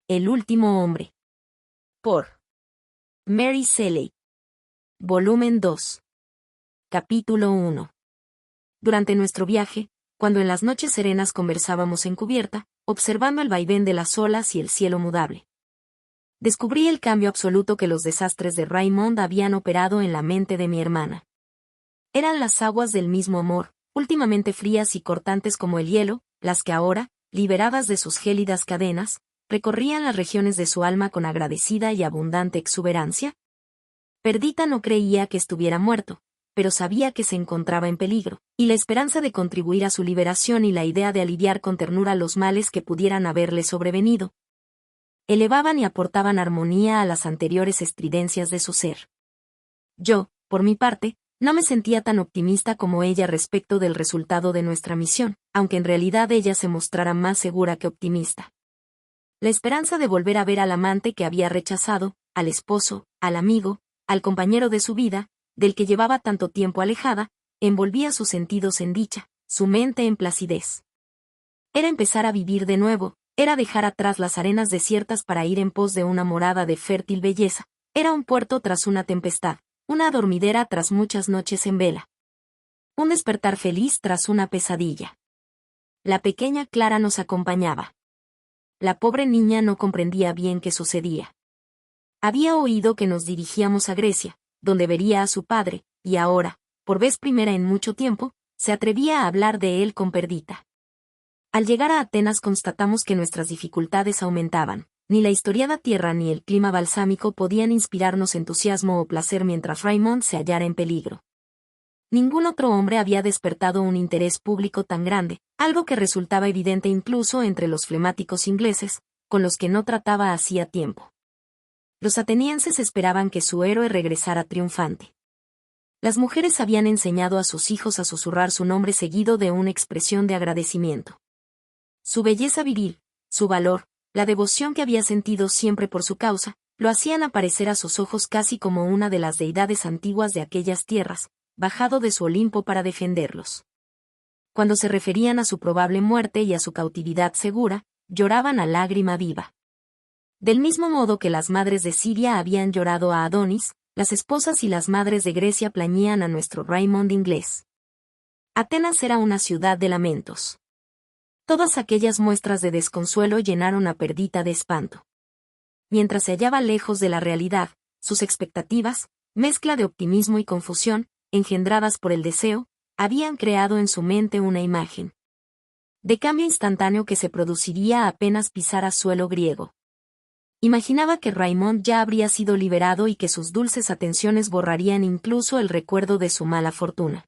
El último hombre. Por Mary Shelley. Volumen 2. Capítulo 1. Durante nuestro viaje, cuando en las noches serenas conversábamos en cubierta, observando el vaivén de las olas y el cielo mudable, descubrí el cambio absoluto que los desastres de Raymond habían operado en la mente de mi hermana. Eran las aguas del mismo amor, últimamente frías y cortantes como el hielo, las que ahora, liberadas de sus gélidas cadenas, recorrían las regiones de su alma con agradecida y abundante exuberancia. Perdita no creía que estuviera muerto, pero sabía que se encontraba en peligro, y la esperanza de contribuir a su liberación y la idea de aliviar con ternura los males que pudieran haberle sobrevenido, elevaban y aportaban armonía a las anteriores estridencias de su ser. Yo, por mi parte, no me sentía tan optimista como ella respecto del resultado de nuestra misión, aunque en realidad ella se mostrara más segura que optimista. La esperanza de volver a ver al amante que había rechazado, al esposo, al amigo, al compañero de su vida, del que llevaba tanto tiempo alejada, envolvía sus sentidos en dicha, su mente en placidez. Era empezar a vivir de nuevo, era dejar atrás las arenas desiertas para ir en pos de una morada de fértil belleza, era un puerto tras una tempestad, una dormidera tras muchas noches en vela. Un despertar feliz tras una pesadilla. La pequeña Clara nos acompañaba. La pobre niña no comprendía bien qué sucedía. Había oído que nos dirigíamos a Grecia, donde vería a su padre, y ahora, por vez primera en mucho tiempo, se atrevía a hablar de él con Perdita. Al llegar a Atenas constatamos que nuestras dificultades aumentaban. Ni la historiada tierra ni el clima balsámico podían inspirarnos entusiasmo o placer mientras Raymond se hallara en peligro. Ningún otro hombre había despertado un interés público tan grande, algo que resultaba evidente incluso entre los flemáticos ingleses, con los que no trataba hacía tiempo. Los atenienses esperaban que su héroe regresara triunfante. Las mujeres habían enseñado a sus hijos a susurrar su nombre seguido de una expresión de agradecimiento. Su belleza viril, su valor, la devoción que había sentido siempre por su causa, lo hacían aparecer a sus ojos casi como una de las deidades antiguas de aquellas tierras, bajado de su Olimpo para defenderlos. Cuando se referían a su probable muerte y a su cautividad segura, lloraban a lágrima viva. Del mismo modo que las madres de Siria habían llorado a Adonis, las esposas y las madres de Grecia plañían a nuestro Raymond inglés. Atenas era una ciudad de lamentos. Todas aquellas muestras de desconsuelo llenaron a Perdita de espanto. Mientras se hallaba lejos de la realidad, sus expectativas, mezcla de optimismo y confusión, engendradas por el deseo, habían creado en su mente una imagen de cambio instantáneo que se produciría apenas pisara suelo griego. Imaginaba que Raymond ya habría sido liberado y que sus dulces atenciones borrarían incluso el recuerdo de su mala fortuna.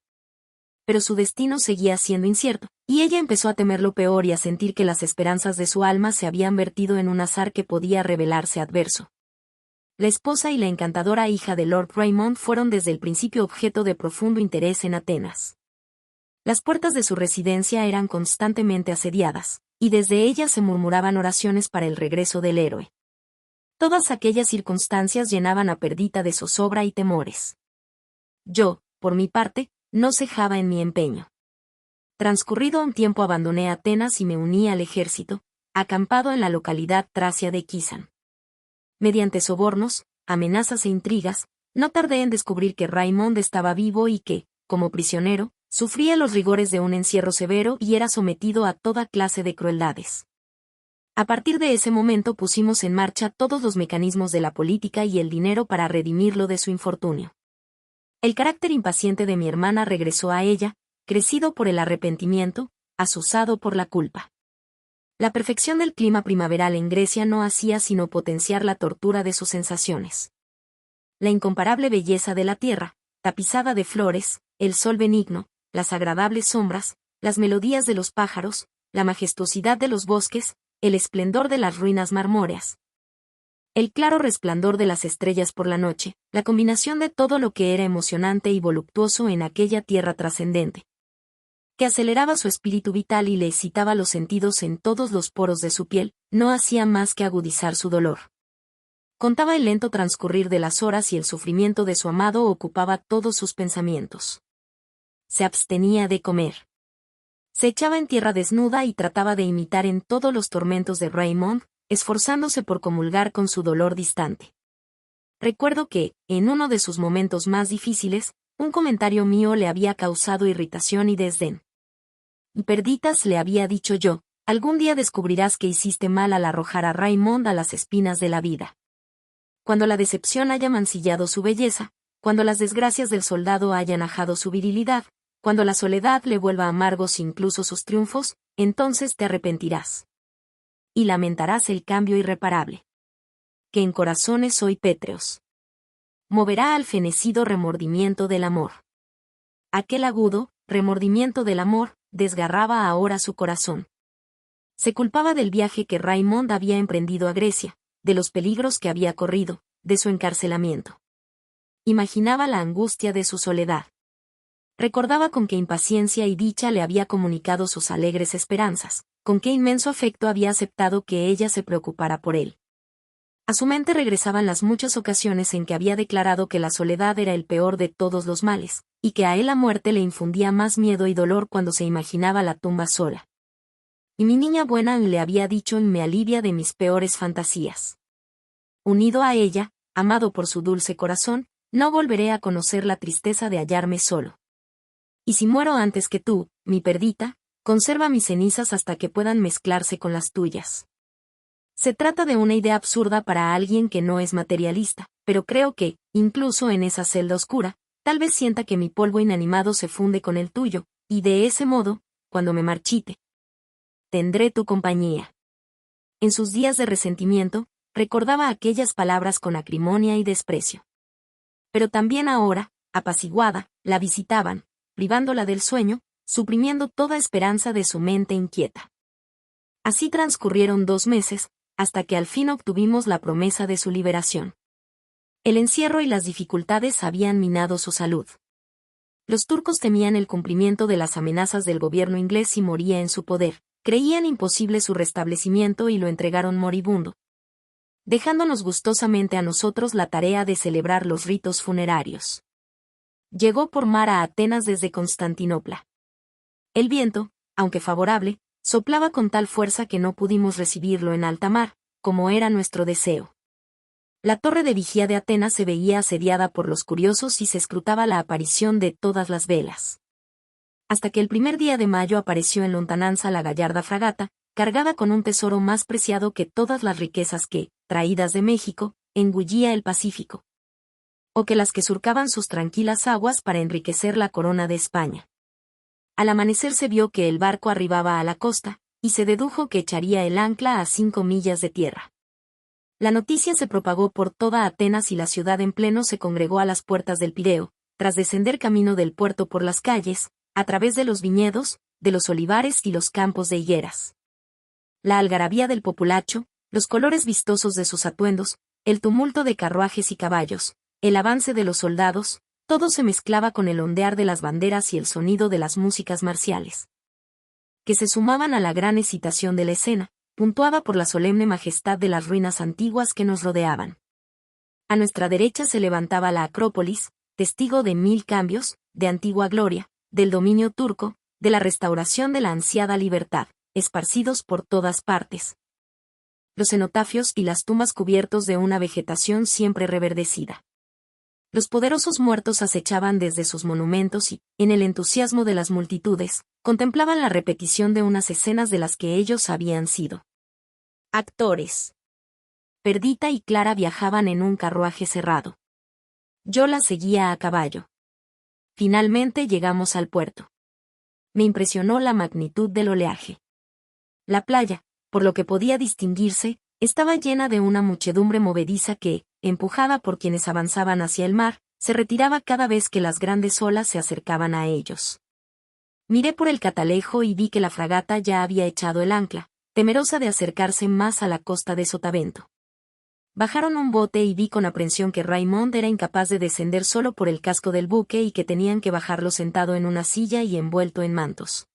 Pero su destino seguía siendo incierto, y ella empezó a temer lo peor y a sentir que las esperanzas de su alma se habían vertido en un azar que podía revelarse adverso. La esposa y la encantadora hija de Lord Raymond fueron desde el principio objeto de profundo interés en Atenas. Las puertas de su residencia eran constantemente asediadas, y desde ellas se murmuraban oraciones para el regreso del héroe. Todas aquellas circunstancias llenaban a Perdita de zozobra y temores. Yo, por mi parte, no cejaba en mi empeño. Transcurrido un tiempo abandoné Atenas y me uní al ejército, acampado en la localidad tracia de Kisan. Mediante sobornos, amenazas e intrigas, no tardé en descubrir que Raymond estaba vivo y que, como prisionero, sufría los rigores de un encierro severo y era sometido a toda clase de crueldades. A partir de ese momento pusimos en marcha todos los mecanismos de la política y el dinero para redimirlo de su infortunio. El carácter impaciente de mi hermana regresó a ella, crecido por el arrepentimiento, azuzado por la culpa. La perfección del clima primaveral en Grecia no hacía sino potenciar la tortura de sus sensaciones. La incomparable belleza de la tierra, tapizada de flores, el sol benigno, las agradables sombras, las melodías de los pájaros, la majestuosidad de los bosques, el esplendor de las ruinas marmóreas, el claro resplandor de las estrellas por la noche, la combinación de todo lo que era emocionante y voluptuoso en aquella tierra trascendente, que aceleraba su espíritu vital y le excitaba los sentidos en todos los poros de su piel, no hacía más que agudizar su dolor. Contaba el lento transcurrir de las horas y el sufrimiento de su amado ocupaba todos sus pensamientos. Se abstenía de comer. Se echaba en tierra desnuda y trataba de imitar en todos los tormentos de Raymond, esforzándose por comulgar con su dolor distante. Recuerdo que, en uno de sus momentos más difíciles, un comentario mío le había causado irritación y desdén. Y Perditas, le había dicho yo, algún día descubrirás que hiciste mal al arrojar a Raymond a las espinas de la vida. Cuando la decepción haya mancillado su belleza, cuando las desgracias del soldado hayan ajado su virilidad, cuando la soledad le vuelva amargos incluso sus triunfos, entonces te arrepentirás. Y lamentarás el cambio irreparable. Que en corazones soy pétreos. Moverá al fenecido remordimiento del amor. Aquel agudo, remordimiento del amor, desgarraba ahora su corazón. Se culpaba del viaje que Raymond había emprendido a Grecia, de los peligros que había corrido, de su encarcelamiento. Imaginaba la angustia de su soledad. Recordaba con qué impaciencia y dicha le había comunicado sus alegres esperanzas, con qué inmenso afecto había aceptado que ella se preocupara por él. A su mente regresaban las muchas ocasiones en que había declarado que la soledad era el peor de todos los males, y que a él la muerte le infundía más miedo y dolor cuando se imaginaba la tumba sola. Y mi niña buena le había dicho me alivia de mis peores fantasías. Unido a ella, amado por su dulce corazón, no volveré a conocer la tristeza de hallarme solo. Y si muero antes que tú, mi Perdita, conserva mis cenizas hasta que puedan mezclarse con las tuyas. Se trata de una idea absurda para alguien que no es materialista, pero creo que, incluso en esa celda oscura, tal vez sienta que mi polvo inanimado se funde con el tuyo, y de ese modo, cuando me marchite, tendré tu compañía. En sus días de resentimiento, recordaba aquellas palabras con acrimonia y desprecio. Pero también ahora, apaciguada, la visitaban, privándola del sueño, suprimiendo toda esperanza de su mente inquieta. Así transcurrieron 2 meses, hasta que al fin obtuvimos la promesa de su liberación. El encierro y las dificultades habían minado su salud. Los turcos temían el cumplimiento de las amenazas del gobierno inglés si moría en su poder, creían imposible su restablecimiento y lo entregaron moribundo, dejándonos gustosamente a nosotros la tarea de celebrar los ritos funerarios. Llegó por mar a Atenas desde Constantinopla. El viento, aunque favorable, soplaba con tal fuerza que no pudimos recibirlo en alta mar, como era nuestro deseo. La torre de vigía de Atenas se veía asediada por los curiosos y se escrutaba la aparición de todas las velas. Hasta que el primer día de mayo apareció en lontananza la gallarda fragata, cargada con un tesoro más preciado que todas las riquezas que, traídas de México, engullía el Pacífico, o que las que surcaban sus tranquilas aguas para enriquecer la corona de España. Al amanecer se vio que el barco arribaba a la costa, y se dedujo que echaría el ancla a 5 millas de tierra. La noticia se propagó por toda Atenas y la ciudad en pleno se congregó a las puertas del Pireo, tras descender camino del puerto por las calles, a través de los viñedos, de los olivares y los campos de higueras. La algarabía del populacho, los colores vistosos de sus atuendos, el tumulto de carruajes y caballos, el avance de los soldados, todo se mezclaba con el ondear de las banderas y el sonido de las músicas marciales, que se sumaban a la gran excitación de la escena, puntuada por la solemne majestad de las ruinas antiguas que nos rodeaban. A nuestra derecha se levantaba la Acrópolis, testigo de 1000 cambios, de antigua gloria, del dominio turco, de la restauración de la ansiada libertad, esparcidos por todas partes. Los cenotafios y las tumbas cubiertos de una vegetación siempre reverdecida. Los poderosos muertos acechaban desde sus monumentos y, en el entusiasmo de las multitudes, contemplaban la repetición de unas escenas de las que ellos habían sido actores. Perdita y Clara viajaban en un carruaje cerrado. Yo la seguía a caballo. Finalmente llegamos al puerto. Me impresionó la magnitud del oleaje. La playa, por lo que podía distinguirse, estaba llena de una muchedumbre movediza que, empujada por quienes avanzaban hacia el mar, se retiraba cada vez que las grandes olas se acercaban a ellos. Miré por el catalejo y vi que la fragata ya había echado el ancla, temerosa de acercarse más a la costa de Sotavento. Bajaron un bote y vi con aprensión que Raymond era incapaz de descender solo por el casco del buque y que tenían que bajarlo sentado en una silla y envuelto en mantos.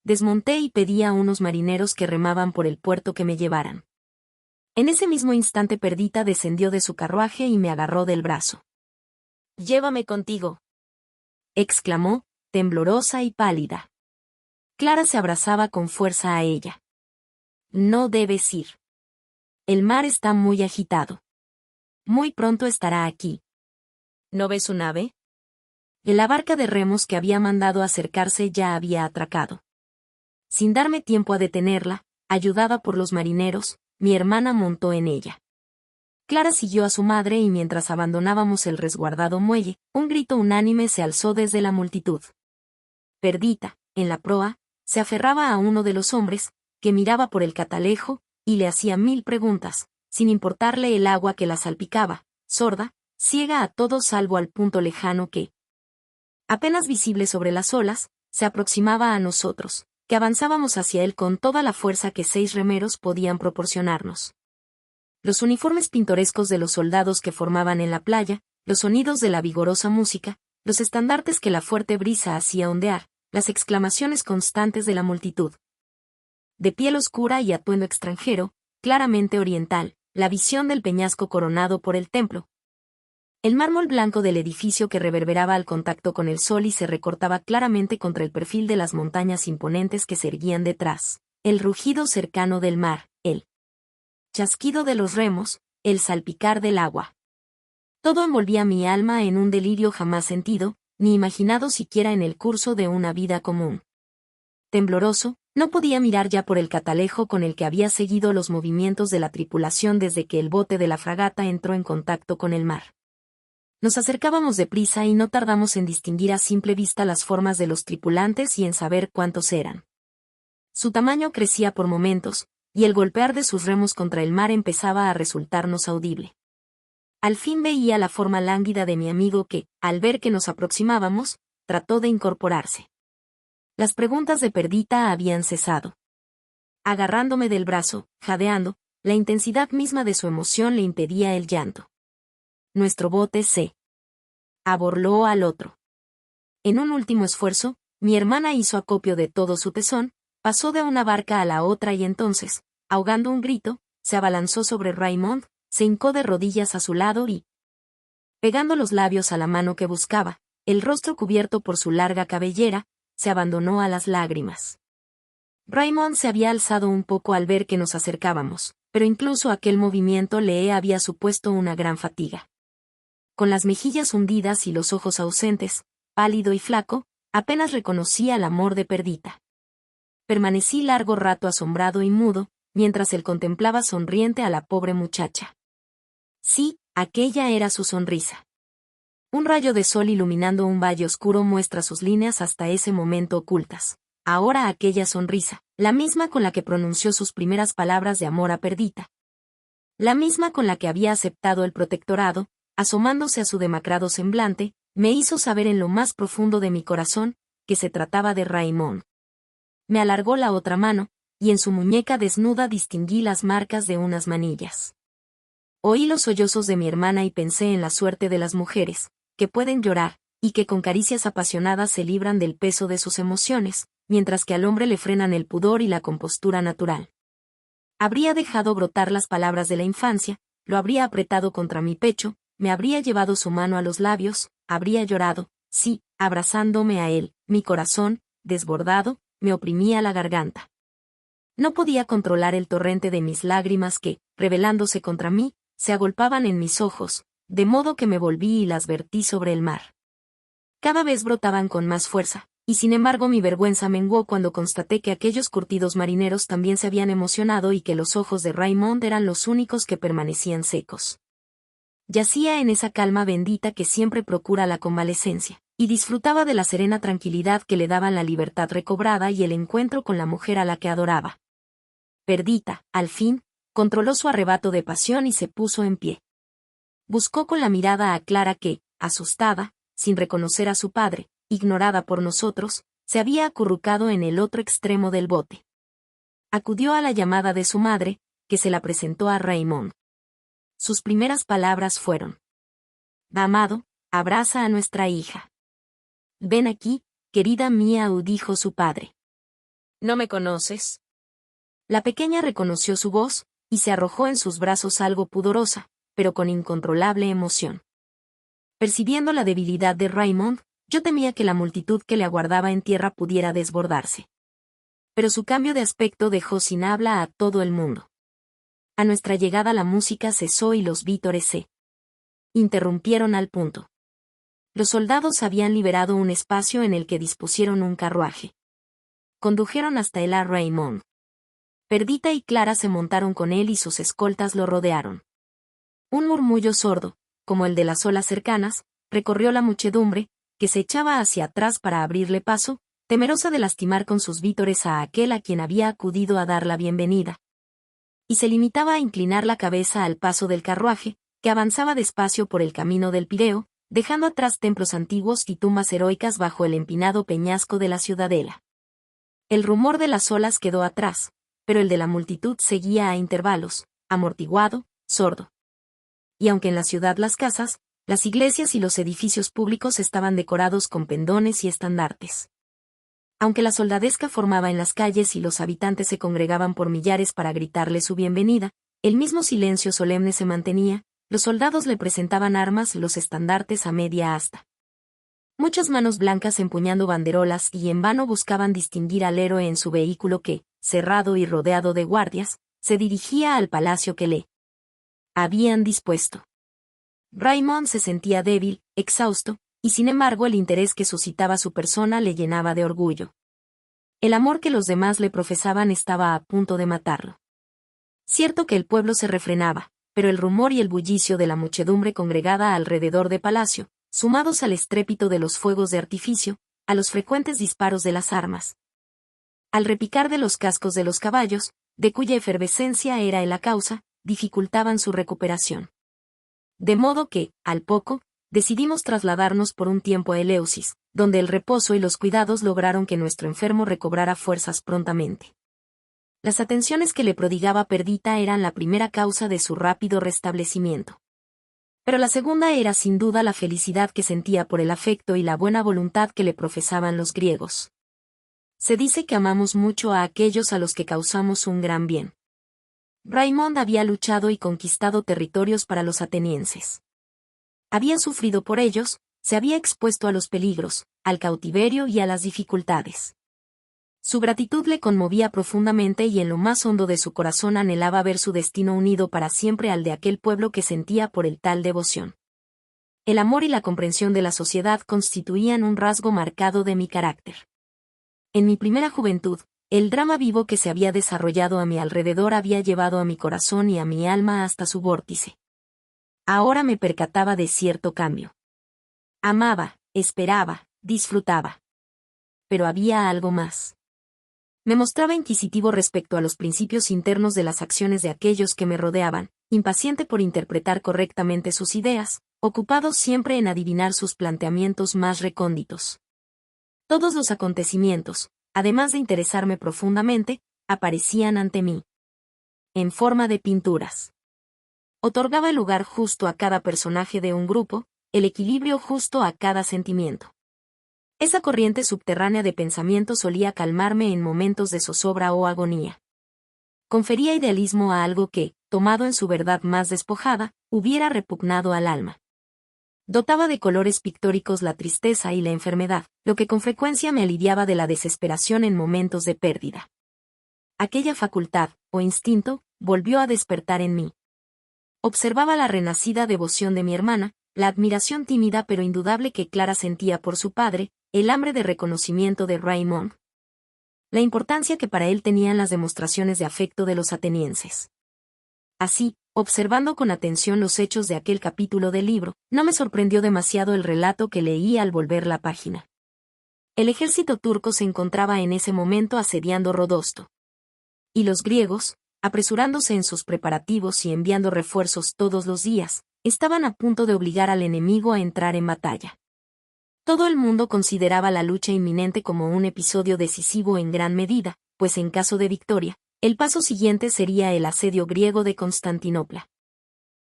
Desmonté y pedí a unos marineros que remaban por el puerto que me llevaran. En ese mismo instante Perdita descendió de su carruaje y me agarró del brazo. «Llévame contigo», exclamó, temblorosa y pálida. Clara se abrazaba con fuerza a ella. «No debes ir». el mar está muy agitado. Muy pronto estará aquí. ¿No ves un ave? La barca de remos que había mandado acercarse ya había atracado. Sin darme tiempo a detenerla, ayudada por los marineros, mi hermana montó en ella. Clara siguió a su madre y mientras abandonábamos el resguardado muelle, un grito unánime se alzó desde la multitud. Perdita, en la proa, se aferraba a uno de los hombres, que miraba por el catalejo, y le hacía 1000 preguntas, sin importarle el agua que la salpicaba, sorda, ciega a todo salvo al punto lejano que, apenas visible sobre las olas, se aproximaba a nosotros, que avanzábamos hacia él con toda la fuerza que 6 remeros podían proporcionarnos. Los uniformes pintorescos de los soldados que formaban en la playa, los sonidos de la vigorosa música, los estandartes que la fuerte brisa hacía ondear, las exclamaciones constantes de la multitud. De piel oscura y atuendo extranjero, claramente oriental, la visión del peñasco coronado por el templo. El mármol blanco del edificio que reverberaba al contacto con el sol y se recortaba claramente contra el perfil de las montañas imponentes que se erguían detrás. El rugido cercano del mar, el chasquido de los remos, el salpicar del agua. Todo envolvía mi alma en un delirio jamás sentido, ni imaginado siquiera en el curso de una vida común. Tembloroso, no podía mirar ya por el catalejo con el que había seguido los movimientos de la tripulación desde que el bote de la fragata entró en contacto con el mar. Nos acercábamos deprisa y no tardamos en distinguir a simple vista las formas de los tripulantes y en saber cuántos eran. Su tamaño crecía por momentos, y el golpear de sus remos contra el mar empezaba a resultarnos audible. Al fin veía la forma lánguida de mi amigo que, al ver que nos aproximábamos, trató de incorporarse. Las preguntas de Perdita habían cesado. Agarrándome del brazo, jadeando, la intensidad misma de su emoción le impedía el llanto. Nuestro bote se aborló al otro. En un último esfuerzo, mi hermana hizo acopio de todo su tesón, pasó de una barca a la otra y entonces, ahogando un grito, se abalanzó sobre Raymond, se hincó de rodillas a su lado y, pegando los labios a la mano que buscaba, el rostro cubierto por su larga cabellera, se abandonó a las lágrimas. Raymond se había alzado un poco al ver que nos acercábamos, pero incluso aquel movimiento le había supuesto una gran fatiga. Con las mejillas hundidas y los ojos ausentes, pálido y flaco, apenas reconocía el amor de Perdita. Permanecí largo rato asombrado y mudo, mientras él contemplaba sonriente a la pobre muchacha. Sí, aquella era su sonrisa. Un rayo de sol iluminando un valle oscuro muestra sus líneas hasta ese momento ocultas. Ahora aquella sonrisa, la misma con la que pronunció sus primeras palabras de amor a Perdita. La misma con la que había aceptado el protectorado, asomándose a su demacrado semblante, me hizo saber en lo más profundo de mi corazón, que se trataba de Raymond. Me alargó la otra mano, y en su muñeca desnuda distinguí las marcas de unas manillas. Oí los sollozos de mi hermana y pensé en la suerte de las mujeres, que pueden llorar, y que con caricias apasionadas se libran del peso de sus emociones, mientras que al hombre le frenan el pudor y la compostura natural. Habría dejado brotar las palabras de la infancia, lo habría apretado contra mi pecho, me habría llevado su mano a los labios, habría llorado, sí, abrazándome a él, mi corazón, desbordado, me oprimía la garganta. No podía controlar el torrente de mis lágrimas que, rebelándose contra mí, se agolpaban en mis ojos, de modo que me volví y las vertí sobre el mar. Cada vez brotaban con más fuerza, y sin embargo mi vergüenza menguó cuando constaté que aquellos curtidos marineros también se habían emocionado y que los ojos de Raymond eran los únicos que permanecían secos. Yacía en esa calma bendita que siempre procura la convalecencia, y disfrutaba de la serena tranquilidad que le daban la libertad recobrada y el encuentro con la mujer a la que adoraba. Perdita, al fin, controló su arrebato de pasión y se puso en pie. Buscó con la mirada a Clara que, asustada, sin reconocer a su padre, ignorada por nosotros, se había acurrucado en el otro extremo del bote. Acudió a la llamada de su madre, que se la presentó a Raymond. Sus primeras palabras fueron: «Amado, abraza a nuestra hija». «Ven aquí, querida mía», dijo su padre. «¿No me conoces?». La pequeña reconoció su voz, y se arrojó en sus brazos algo pudorosa, pero con incontrolable emoción. Percibiendo la debilidad de Raymond, yo temía que la multitud que le aguardaba en tierra pudiera desbordarse. Pero su cambio de aspecto dejó sin habla a todo el mundo. A nuestra llegada la música cesó y los vítores se interrumpieron al punto. Los soldados habían liberado un espacio en el que dispusieron un carruaje. Condujeron hasta él a Raymond. Perdita y Clara se montaron con él y sus escoltas lo rodearon. Un murmullo sordo, como el de las olas cercanas, recorrió la muchedumbre, que se echaba hacia atrás para abrirle paso, temerosa de lastimar con sus vítores a aquel a quien había acudido a dar la bienvenida. Y se limitaba a inclinar la cabeza al paso del carruaje, que avanzaba despacio por el camino del Pireo, dejando atrás templos antiguos y tumbas heroicas bajo el empinado peñasco de la ciudadela. El rumor de las olas quedó atrás, pero el de la multitud seguía a intervalos, amortiguado, sordo. Y aunque en la ciudad las casas, las iglesias y los edificios públicos estaban decorados con pendones y estandartes. Aunque la soldadesca formaba en las calles y los habitantes se congregaban por millares para gritarle su bienvenida, el mismo silencio solemne se mantenía, los soldados le presentaban armas, los estandartes a media asta. Muchas manos blancas empuñando banderolas y en vano buscaban distinguir al héroe en su vehículo que, cerrado y rodeado de guardias, se dirigía al palacio que le habían dispuesto. Raymond se sentía débil, exhausto, y sin embargo el interés que suscitaba su persona le llenaba de orgullo. El amor que los demás le profesaban estaba a punto de matarlo. Cierto que el pueblo se refrenaba, pero el rumor y el bullicio de la muchedumbre congregada alrededor de palacio, sumados al estrépito de los fuegos de artificio, a los frecuentes disparos de las armas, al repicar de los cascos de los caballos, de cuya efervescencia era él la causa, dificultaban su recuperación. De modo que, al poco, decidimos trasladarnos por un tiempo a Eleusis, donde el reposo y los cuidados lograron que nuestro enfermo recobrara fuerzas prontamente. Las atenciones que le prodigaba Perdita eran la primera causa de su rápido restablecimiento. Pero la segunda era sin duda la felicidad que sentía por el afecto y la buena voluntad que le profesaban los griegos. Se dice que amamos mucho a aquellos a los que causamos un gran bien. Raymond había luchado y conquistado territorios para los atenienses. Había sufrido por ellos, se había expuesto a los peligros, al cautiverio y a las dificultades. Su gratitud le conmovía profundamente y en lo más hondo de su corazón anhelaba ver su destino unido para siempre al de aquel pueblo que sentía por el tal devoción. El amor y la comprensión de la sociedad constituían un rasgo marcado de mi carácter. En mi primera juventud, el drama vivo que se había desarrollado a mi alrededor había llevado a mi corazón y a mi alma hasta su vórtice. Ahora me percataba de cierto cambio. Amaba, esperaba, disfrutaba. Pero había algo más. Me mostraba inquisitivo respecto a los principios internos de las acciones de aquellos que me rodeaban, impaciente por interpretar correctamente sus ideas, ocupado siempre en adivinar sus planteamientos más recónditos. Todos los acontecimientos, además de interesarme profundamente, aparecían ante mí en forma de pinturas. Otorgaba el lugar justo a cada personaje de un grupo, el equilibrio justo a cada sentimiento. Esa corriente subterránea de pensamiento solía calmarme en momentos de zozobra o agonía. Confería idealismo a algo que, tomado en su verdad más despojada, hubiera repugnado al alma. Dotaba de colores pictóricos la tristeza y la enfermedad, lo que con frecuencia me aliviaba de la desesperación en momentos de pérdida. Aquella facultad, o instinto, volvió a despertar en mí. Observaba la renacida devoción de mi hermana, la admiración tímida pero indudable que Clara sentía por su padre, el hambre de reconocimiento de Raymond. La importancia que para él tenían las demostraciones de afecto de los atenienses. Así, observando con atención los hechos de aquel capítulo del libro, no me sorprendió demasiado el relato que leí al volver la página. El ejército turco se encontraba en ese momento asediando Rodosto. Y los griegos, apresurándose en sus preparativos y enviando refuerzos todos los días, estaban a punto de obligar al enemigo a entrar en batalla. Todo el mundo consideraba la lucha inminente como un episodio decisivo en gran medida, pues en caso de victoria, el paso siguiente sería el asedio griego de Constantinopla.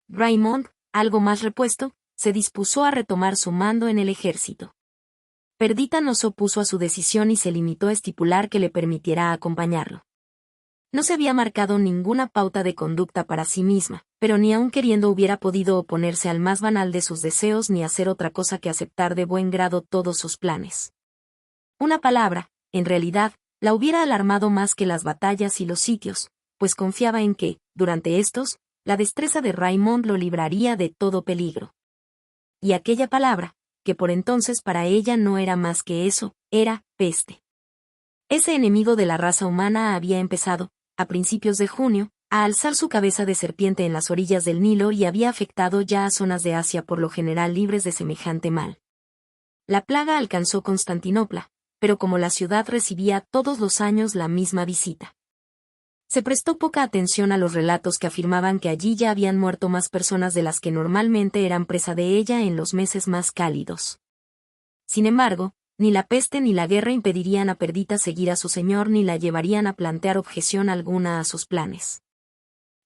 Raymond, algo más repuesto, se dispuso a retomar su mando en el ejército. Perdita no se opuso a su decisión y se limitó a estipular que le permitiera acompañarlo. No se había marcado ninguna pauta de conducta para sí misma, pero ni aun queriendo hubiera podido oponerse al más banal de sus deseos ni hacer otra cosa que aceptar de buen grado todos sus planes. Una palabra, en realidad, la hubiera alarmado más que las batallas y los sitios, pues confiaba en que, durante estos, la destreza de Raymond lo libraría de todo peligro. Y aquella palabra, que por entonces para ella no era más que eso, era peste. Ese enemigo de la raza humana había empezado, a principios de junio, a alzar su cabeza de serpiente en las orillas del Nilo y había afectado ya a zonas de Asia por lo general libres de semejante mal. La plaga alcanzó Constantinopla, pero como la ciudad recibía todos los años la misma visita, se prestó poca atención a los relatos que afirmaban que allí ya habían muerto más personas de las que normalmente eran presa de ella en los meses más cálidos. Sin embargo, ni la peste ni la guerra impedirían a Perdita seguir a su señor ni la llevarían a plantear objeción alguna a sus planes.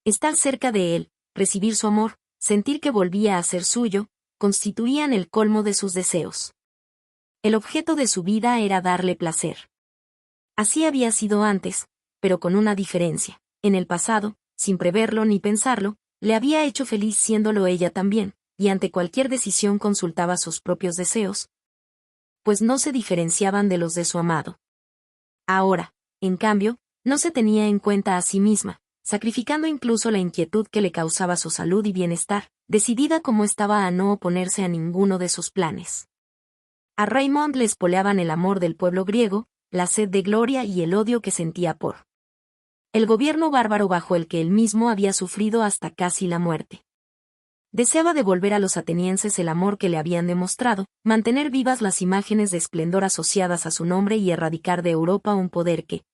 Estar cerca de él, recibir su amor, sentir que volvía a ser suyo, constituían el colmo de sus deseos. El objeto de su vida era darle placer. Así había sido antes, pero con una diferencia. En el pasado, sin preverlo ni pensarlo, le había hecho feliz siéndolo ella también, y ante cualquier decisión consultaba sus propios deseos, pues no se diferenciaban de los de su amado. Ahora, en cambio, no se tenía en cuenta a sí misma, sacrificando incluso la inquietud que le causaba su salud y bienestar, decidida como estaba a no oponerse a ninguno de sus planes. A Raymond le espoleaban el amor del pueblo griego, la sed de gloria y el odio que sentía por el gobierno bárbaro bajo el que él mismo había sufrido hasta casi la muerte. Deseaba devolver a los atenienses el amor que le habían demostrado, mantener vivas las imágenes de esplendor asociadas a su nombre y erradicar de Europa un poder que,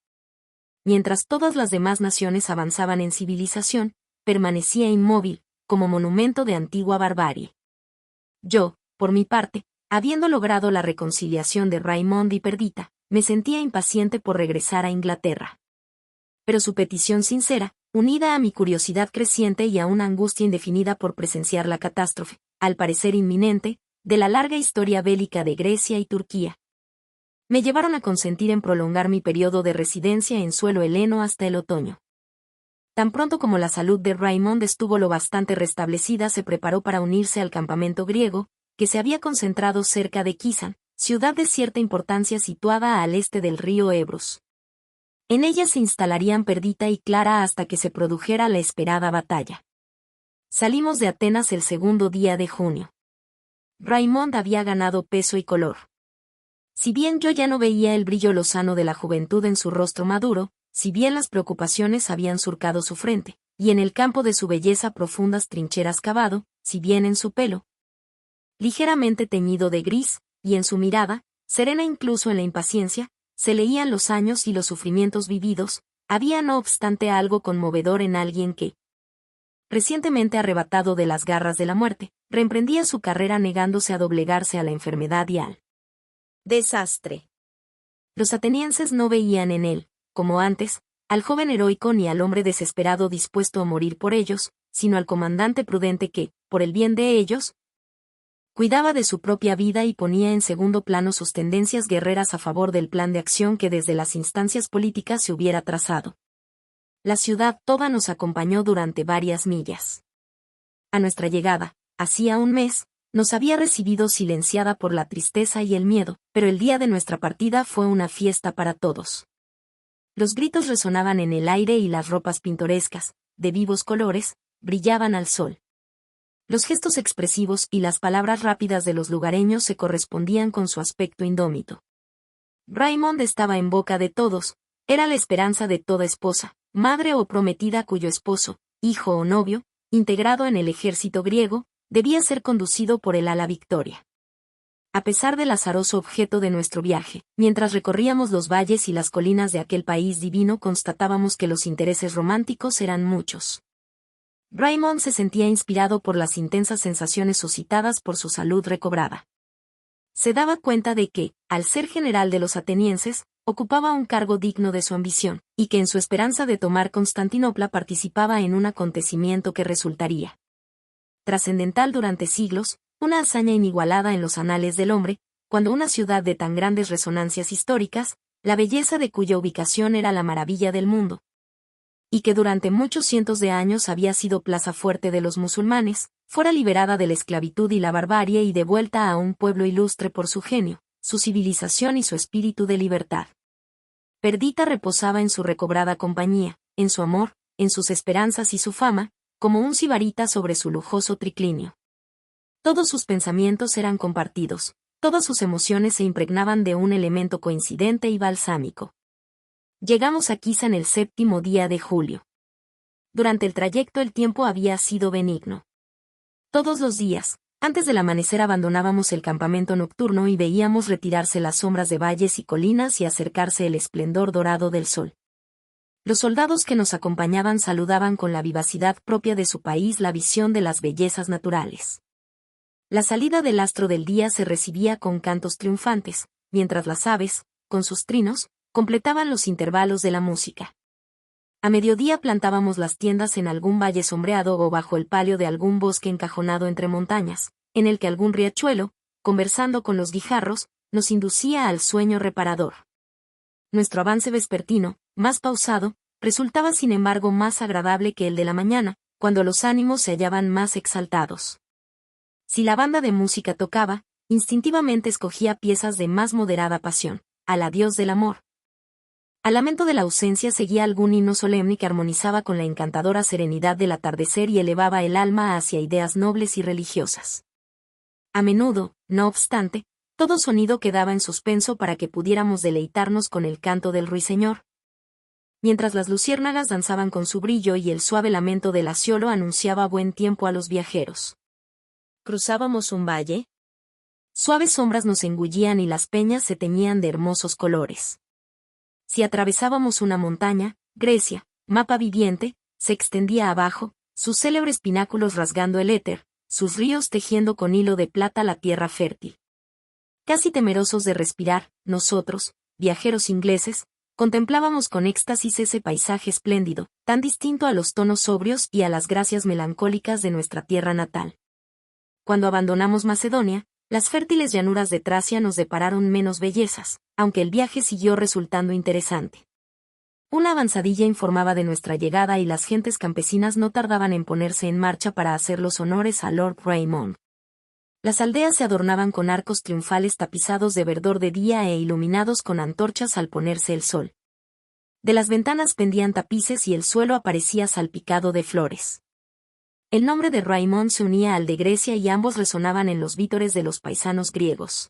mientras todas las demás naciones avanzaban en civilización, permanecía inmóvil, como monumento de antigua barbarie. Yo, por mi parte, habiendo logrado la reconciliación de Raymond y Perdita, me sentía impaciente por regresar a Inglaterra. Pero su petición sincera, unida a mi curiosidad creciente y a una angustia indefinida por presenciar la catástrofe, al parecer inminente, de la larga historia bélica de Grecia y Turquía, me llevaron a consentir en prolongar mi periodo de residencia en suelo heleno hasta el otoño. Tan pronto como la salud de Raymond estuvo lo bastante restablecida, se preparó para unirse al campamento griego, que se había concentrado cerca de Kisan, ciudad de cierta importancia situada al este del río Ebros. En ella se instalarían Perdita y Clara hasta que se produjera la esperada batalla. Salimos de Atenas el segundo día de junio. Raymond había ganado peso y color. Si bien yo ya no veía el brillo lozano de la juventud en su rostro maduro, si bien las preocupaciones habían surcado su frente, y en el campo de su belleza profundas trincheras cavado, si bien en su pelo, ligeramente teñido de gris, y en su mirada, serena incluso en la impaciencia, se leían los años y los sufrimientos vividos, había no obstante algo conmovedor en alguien que, recientemente arrebatado de las garras de la muerte, reemprendía su carrera negándose a doblegarse a la enfermedad y al desastre. Los atenienses no veían en él, como antes, al joven heroico ni al hombre desesperado dispuesto a morir por ellos, sino al comandante prudente que, por el bien de ellos, cuidaba de su propia vida y ponía en segundo plano sus tendencias guerreras a favor del plan de acción que desde las instancias políticas se hubiera trazado. La ciudad toda nos acompañó durante varias millas. A nuestra llegada, hacía un mes, nos había recibido silenciada por la tristeza y el miedo, pero el día de nuestra partida fue una fiesta para todos. Los gritos resonaban en el aire y las ropas pintorescas, de vivos colores, brillaban al sol. Los gestos expresivos y las palabras rápidas de los lugareños se correspondían con su aspecto indómito. Raymond estaba en boca de todos, era la esperanza de toda esposa, madre o prometida cuyo esposo, hijo o novio, integrado en el ejército griego, debía ser conducido por él a la victoria. A pesar del azaroso objeto de nuestro viaje, mientras recorríamos los valles y las colinas de aquel país divino, constatábamos que los intereses románticos eran muchos. Raymond se sentía inspirado por las intensas sensaciones suscitadas por su salud recobrada. Se daba cuenta de que, al ser general de los atenienses, ocupaba un cargo digno de su ambición, y que en su esperanza de tomar Constantinopla participaba en un acontecimiento que resultaría trascendental durante siglos, una hazaña inigualada en los anales del hombre, cuando una ciudad de tan grandes resonancias históricas, la belleza de cuya ubicación era la maravilla del mundo, y que durante muchos cientos de años había sido plaza fuerte de los musulmanes, fuera liberada de la esclavitud y la barbarie y devuelta a un pueblo ilustre por su genio, su civilización y su espíritu de libertad. Perdita reposaba en su recobrada compañía, en su amor, en sus esperanzas y su fama, como un sibarita sobre su lujoso triclinio. Todos sus pensamientos eran compartidos, todas sus emociones se impregnaban de un elemento coincidente y balsámico. Llegamos a Kisa el 7º día de julio. Durante el trayecto el tiempo había sido benigno. Todos los días, antes del amanecer abandonábamos el campamento nocturno y veíamos retirarse las sombras de valles y colinas y acercarse el esplendor dorado del sol. Los soldados que nos acompañaban saludaban con la vivacidad propia de su país la visión de las bellezas naturales. La salida del astro del día se recibía con cantos triunfantes, mientras las aves, con sus trinos, completaban los intervalos de la música. A mediodía plantábamos las tiendas en algún valle sombreado o bajo el palio de algún bosque encajonado entre montañas, en el que algún riachuelo, conversando con los guijarros, nos inducía al sueño reparador. Nuestro avance vespertino, más pausado, resultaba sin embargo más agradable que el de la mañana, cuando los ánimos se hallaban más exaltados. Si la banda de música tocaba, instintivamente escogía piezas de más moderada pasión, al adiós del amor. Al lamento de la ausencia seguía algún himno solemne que armonizaba con la encantadora serenidad del atardecer y elevaba el alma hacia ideas nobles y religiosas. A menudo, no obstante, todo sonido quedaba en suspenso para que pudiéramos deleitarnos con el canto del ruiseñor. Mientras las luciérnagas danzaban con su brillo y el suave lamento del asciolo anunciaba buen tiempo a los viajeros. ¿Cruzábamos un valle? Suaves sombras nos engullían y las peñas se teñían de hermosos colores. Si atravesábamos una montaña, Grecia, mapa viviente, se extendía abajo, sus célebres pináculos rasgando el éter, sus ríos tejiendo con hilo de plata la tierra fértil. Casi temerosos de respirar, nosotros, viajeros ingleses, contemplábamos con éxtasis ese paisaje espléndido, tan distinto a los tonos sobrios y a las gracias melancólicas de nuestra tierra natal. Cuando abandonamos Macedonia, las fértiles llanuras de Tracia nos depararon menos bellezas, aunque el viaje siguió resultando interesante. Una avanzadilla informaba de nuestra llegada y las gentes campesinas no tardaban en ponerse en marcha para hacer los honores a Lord Raymond. Las aldeas se adornaban con arcos triunfales tapizados de verdor de día e iluminados con antorchas al ponerse el sol. De las ventanas pendían tapices y el suelo aparecía salpicado de flores. El nombre de Raymond se unía al de Grecia y ambos resonaban en los vítores de los paisanos griegos.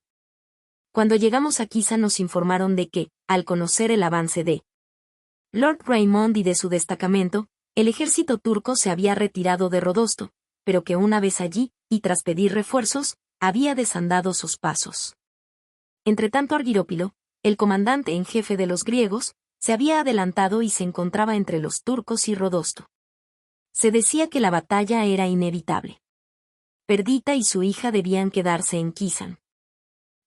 Cuando llegamos a Kisa nos informaron de que, al conocer el avance de Lord Raymond y de su destacamento, el ejército turco se había retirado de Rodosto, pero que una vez allí, y tras pedir refuerzos, había desandado sus pasos. Entretanto Argirópilo, el comandante en jefe de los griegos, se había adelantado y se encontraba entre los turcos y Rodosto. Se decía que la batalla era inevitable. Perdita y su hija debían quedarse en Kisan.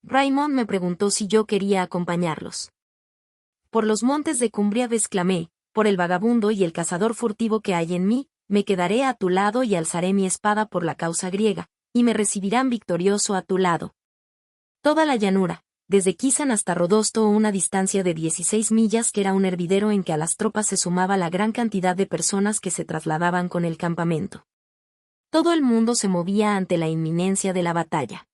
Raymond me preguntó si yo quería acompañarlos. Por los montes de Cumbria exclamé, por el vagabundo y el cazador furtivo que hay en mí, me quedaré a tu lado y alzaré mi espada por la causa griega, y me recibirán victorioso a tu lado. Toda la llanura, desde Kisan hasta Rodosto, una distancia de 16 millas que era un hervidero en que a las tropas se sumaba la gran cantidad de personas que se trasladaban con el campamento. Todo el mundo se movía ante la inminencia de la batalla.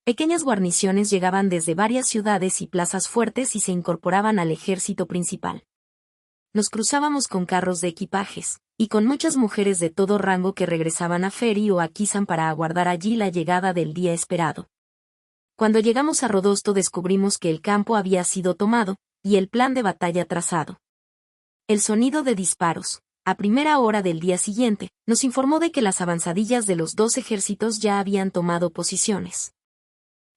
Pequeñas guarniciones llegaban desde varias ciudades y plazas fuertes y se incorporaban al ejército principal. Nos cruzábamos con carros de equipajes, y con muchas mujeres de todo rango que regresaban a Feri o a Kisan para aguardar allí la llegada del día esperado. Cuando llegamos a Rodosto descubrimos que el campo había sido tomado, y el plan de batalla trazado. El sonido de disparos, a primera hora del día siguiente, nos informó de que las avanzadillas de los dos ejércitos ya habían tomado posiciones.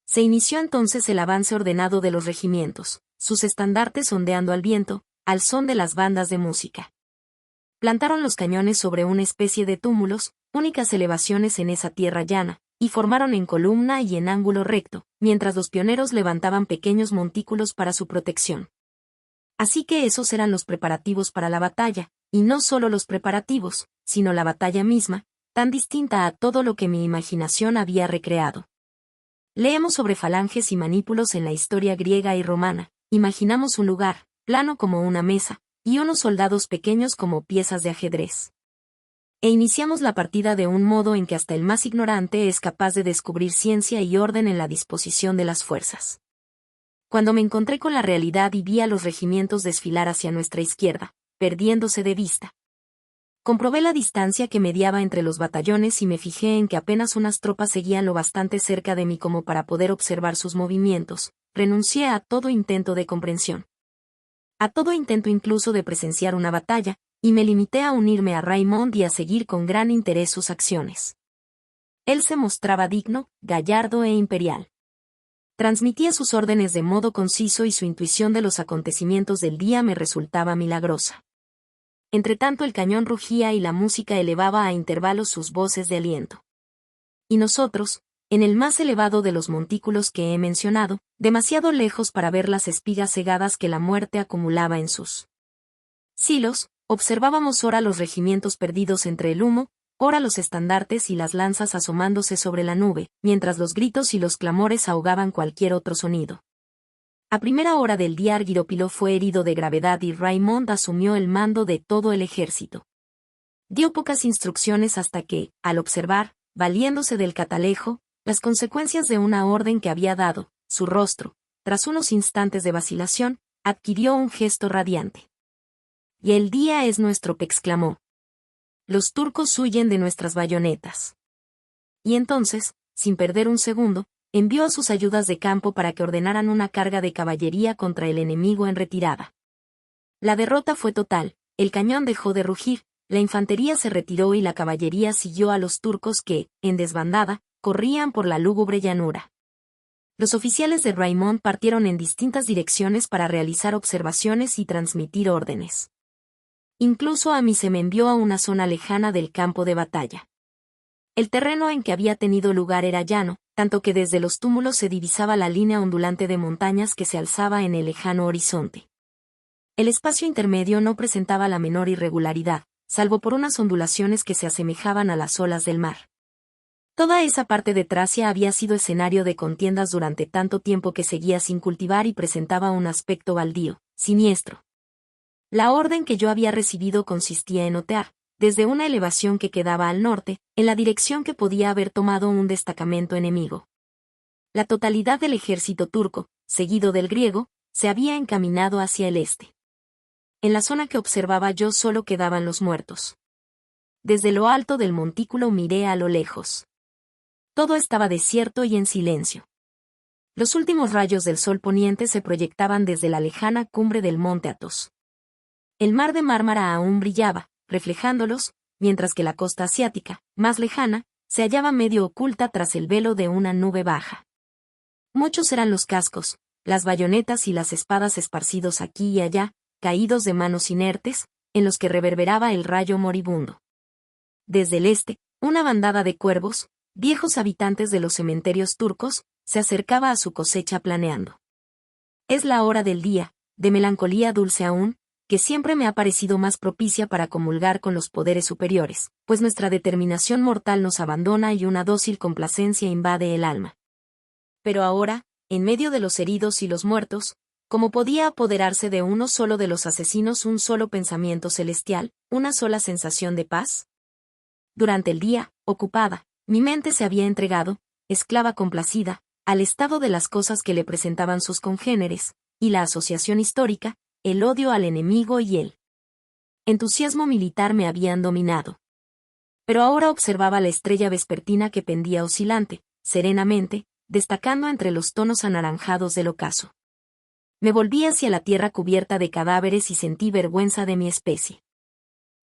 Se inició entonces el avance ordenado de los regimientos, sus estandartes ondeando al viento, al son de las bandas de música. Plantaron los cañones sobre una especie de túmulos, únicas elevaciones en esa tierra llana, y formaron en columna y en ángulo recto, mientras los pioneros levantaban pequeños montículos para su protección. Así que esos eran los preparativos para la batalla, y no solo los preparativos, sino la batalla misma, tan distinta a todo lo que mi imaginación había recreado. Leemos sobre falanges y manípulos en la historia griega y romana, imaginamos un lugar, plano como una mesa, y unos soldados pequeños como piezas de ajedrez. E iniciamos la partida de un modo en que hasta el más ignorante es capaz de descubrir ciencia y orden en la disposición de las fuerzas. Cuando me encontré con la realidad y vi a los regimientos desfilar hacia nuestra izquierda, perdiéndose de vista, Comprobé la distancia que mediaba entre los batallones y me fijé en que apenas unas tropas seguían lo bastante cerca de mí como para poder observar sus movimientos. Renuncié a todo intento de comprensión. A todo intento incluso de presenciar una batalla, y me limité a unirme a Raymond y a seguir con gran interés sus acciones. Él se mostraba digno, gallardo e imperial. Transmitía sus órdenes de modo conciso y su intuición de los acontecimientos del día me resultaba milagrosa. Entretanto el cañón rugía y la música elevaba a intervalos sus voces de aliento. Y nosotros, en el más elevado de los montículos que he mencionado, demasiado lejos para ver las espigas cegadas que la muerte acumulaba en sus silos, observábamos ora los regimientos perdidos entre el humo, ora los estandartes y las lanzas asomándose sobre la nube, mientras los gritos y los clamores ahogaban cualquier otro sonido. A primera hora del día Argyropilo fue herido de gravedad y Raymond asumió el mando de todo el ejército. Dio pocas instrucciones hasta que, al observar, valiéndose del catalejo, las consecuencias de una orden que había dado, su rostro, tras unos instantes de vacilación, adquirió un gesto radiante. «Y el día es nuestro», exclamó. «Los turcos huyen de nuestras bayonetas». Y entonces, sin perder un segundo, envió a sus ayudas de campo para que ordenaran una carga de caballería contra el enemigo en retirada. La derrota fue total, el cañón dejó de rugir, la infantería se retiró y la caballería siguió a los turcos que, en desbandada, corrían por la lúgubre llanura. Los oficiales de Raymond partieron en distintas direcciones para realizar observaciones y transmitir órdenes. Incluso a mí se me envió a una zona lejana del campo de batalla. El terreno en que había tenido lugar era llano, tanto que desde los túmulos se divisaba la línea ondulante de montañas que se alzaba en el lejano horizonte. El espacio intermedio no presentaba la menor irregularidad, salvo por unas ondulaciones que se asemejaban a las olas del mar. Toda esa parte de Tracia había sido escenario de contiendas durante tanto tiempo que seguía sin cultivar y presentaba un aspecto baldío, siniestro. La orden que yo había recibido consistía en otear, desde una elevación que quedaba al norte, en la dirección que podía haber tomado un destacamento enemigo. La totalidad del ejército turco, seguido del griego, se había encaminado hacia el este. En la zona que observaba yo solo quedaban los muertos. Desde lo alto del montículo miré a lo lejos. Todo estaba desierto y en silencio. Los últimos rayos del sol poniente se proyectaban desde la lejana cumbre del monte Athos. El mar de Mármara aún brillaba, reflejándolos, mientras que la costa asiática, más lejana, se hallaba medio oculta tras el velo de una nube baja. Muchos eran los cascos, las bayonetas y las espadas esparcidos aquí y allá, caídos de manos inertes, en los que reverberaba el rayo moribundo. Desde el este, una bandada de cuervos, viejos habitantes de los cementerios turcos, se acercaba a su cosecha planeando. Es la hora del día, de melancolía dulce aún, que siempre me ha parecido más propicia para comulgar con los poderes superiores, pues nuestra determinación mortal nos abandona y una dócil complacencia invade el alma. Pero ahora, en medio de los heridos y los muertos, ¿cómo podía apoderarse de uno solo de los asesinos un solo pensamiento celestial, una sola sensación de paz? Durante el día, ocupada, mi mente se había entregado, esclava complacida, al estado de las cosas que le presentaban sus congéneres, y la asociación histórica, el odio al enemigo y el entusiasmo militar me habían dominado. Pero ahora observaba la estrella vespertina que pendía oscilante, serenamente, destacando entre los tonos anaranjados del ocaso. Me volví hacia la tierra cubierta de cadáveres y sentí vergüenza de mi especie.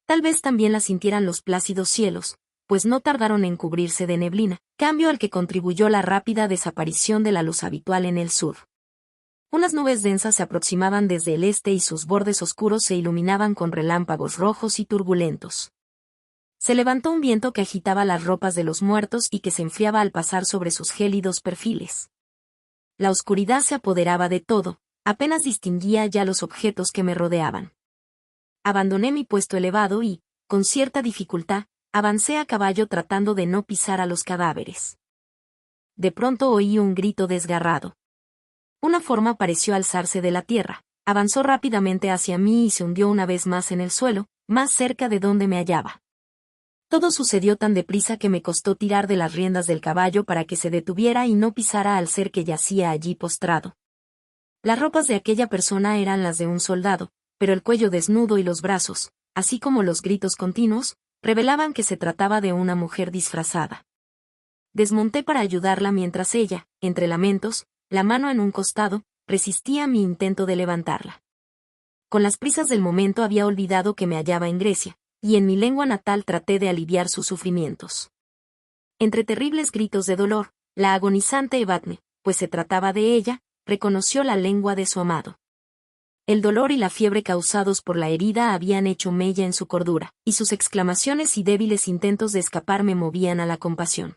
Tal vez también la sintieran los plácidos cielos, pues no tardaron en cubrirse de neblina, cambio al que contribuyó la rápida desaparición de la luz habitual en el sur. Unas nubes densas se aproximaban desde el este y sus bordes oscuros se iluminaban con relámpagos rojos y turbulentos. Se levantó un viento que agitaba las ropas de los muertos y que se enfriaba al pasar sobre sus gélidos perfiles. La oscuridad se apoderaba de todo, apenas distinguía ya los objetos que me rodeaban. Abandoné mi puesto elevado y, con cierta dificultad, avancé a caballo tratando de no pisar a los cadáveres. De pronto oí un grito desgarrado. Una forma pareció alzarse de la tierra, avanzó rápidamente hacia mí y se hundió una vez más en el suelo, más cerca de donde me hallaba. Todo sucedió tan deprisa que me costó tirar de las riendas del caballo para que se detuviera y no pisara al ser que yacía allí postrado. Las ropas de aquella persona eran las de un soldado, pero el cuello desnudo y los brazos, así como los gritos continuos, revelaban que se trataba de una mujer disfrazada. Desmonté para ayudarla mientras ella, entre lamentos, la mano en un costado, resistía mi intento de levantarla. Con las prisas del momento había olvidado que me hallaba en Grecia, y en mi lengua natal traté de aliviar sus sufrimientos. Entre terribles gritos de dolor, la agonizante Evadne, pues se trataba de ella, reconoció la lengua de su amado. El dolor y la fiebre causados por la herida habían hecho mella en su cordura, y sus exclamaciones y débiles intentos de escapar me movían a la compasión.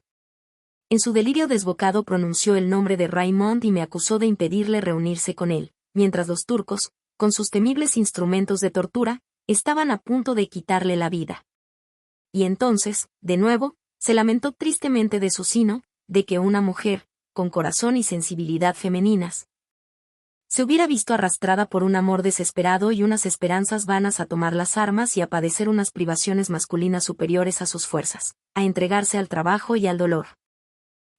En su delirio desbocado pronunció el nombre de Raymond y me acusó de impedirle reunirse con él, mientras los turcos, con sus temibles instrumentos de tortura, estaban a punto de quitarle la vida. Y entonces, de nuevo, se lamentó tristemente de su sino, de que una mujer, con corazón y sensibilidad femeninas, se hubiera visto arrastrada por un amor desesperado y unas esperanzas vanas a tomar las armas y a padecer unas privaciones masculinas superiores a sus fuerzas, a entregarse al trabajo y al dolor.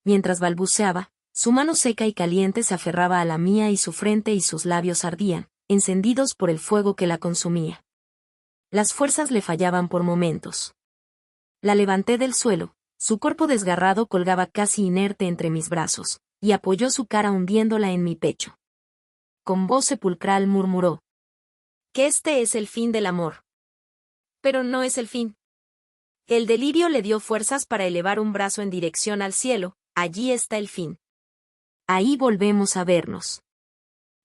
Mientras balbuceaba, su mano seca y caliente se aferraba a la mía y su frente y sus labios ardían, encendidos por el fuego que la consumía. Las fuerzas le fallaban por momentos. La levanté del suelo, su cuerpo desgarrado colgaba casi inerte entre mis brazos, y apoyó su cara hundiéndola en mi pecho. Con voz sepulcral murmuró: «Que este es el fin del amor». Pero no es el fin. El delirio le dio fuerzas para elevar un brazo en dirección al cielo, allí está el fin. Ahí volvemos a vernos.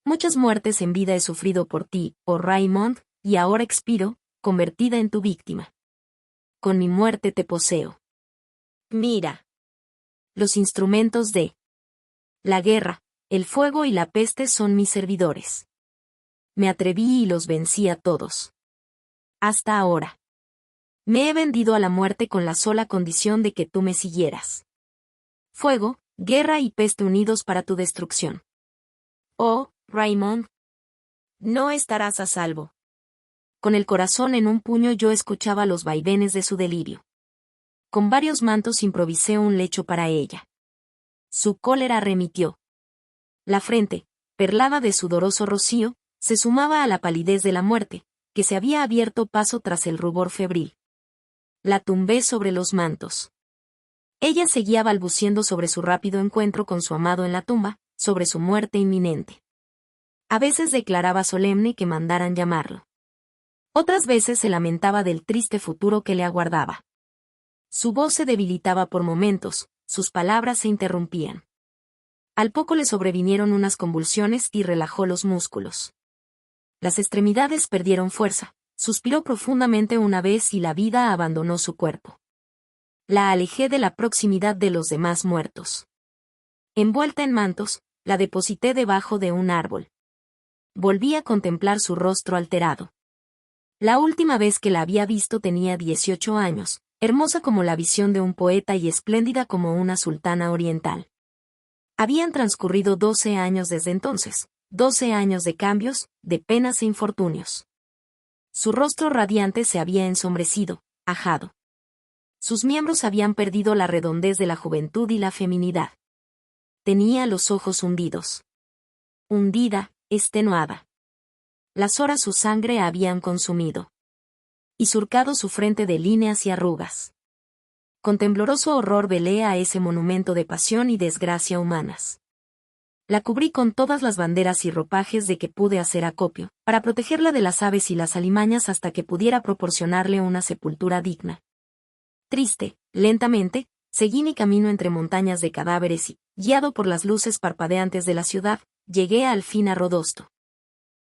Muchas muertes en vida he sufrido por ti, oh Raymond, y ahora expiro, convertida en tu víctima. Con mi muerte te poseo. Mira. Los instrumentos de la guerra, el fuego y la peste son mis servidores. Me atreví y los vencí a todos. Hasta ahora. Me he vendido a la muerte con la sola condición de que tú me siguieras. Fuego, guerra y peste unidos para tu destrucción. Oh, Raymond, no estarás a salvo. Con el corazón en un puño yo escuchaba los vaivenes de su delirio. Con varios mantos improvisé un lecho para ella. Su cólera remitió. La frente, perlada de sudoroso rocío, se sumaba a la palidez de la muerte, que se había abierto paso tras el rubor febril. La tumbé sobre los mantos. Ella seguía balbuciendo sobre su rápido encuentro con su amado en la tumba, sobre su muerte inminente. A veces declaraba solemne que mandaran llamarlo. Otras veces se lamentaba del triste futuro que le aguardaba. Su voz se debilitaba por momentos, sus palabras se interrumpían. Al poco le sobrevinieron unas convulsiones y relajó los músculos. Las extremidades perdieron fuerza, suspiró profundamente una vez y la vida abandonó su cuerpo. La alejé de la proximidad de los demás muertos. Envuelta en mantos, la deposité debajo de un árbol. Volví a contemplar su rostro alterado. La última vez que la había visto tenía 18 años, hermosa como la visión de un poeta y espléndida como una sultana oriental. Habían transcurrido 12 años desde entonces, 12 años de cambios, de penas e infortunios. Su rostro radiante se había ensombrecido, ajado. Sus miembros habían perdido la redondez de la juventud y la feminidad. Tenía los ojos hundidos. Hundida, extenuada. Las horas su sangre habían consumido. Y surcado su frente de líneas y arrugas. Con tembloroso horror velé a ese monumento de pasión y desgracia humanas. La cubrí con todas las banderas y ropajes de que pude hacer acopio, para protegerla de las aves y las alimañas hasta que pudiera proporcionarle una sepultura digna. Triste, lentamente, seguí mi camino entre montañas de cadáveres y, guiado por las luces parpadeantes de la ciudad, llegué al fin a Rodosto.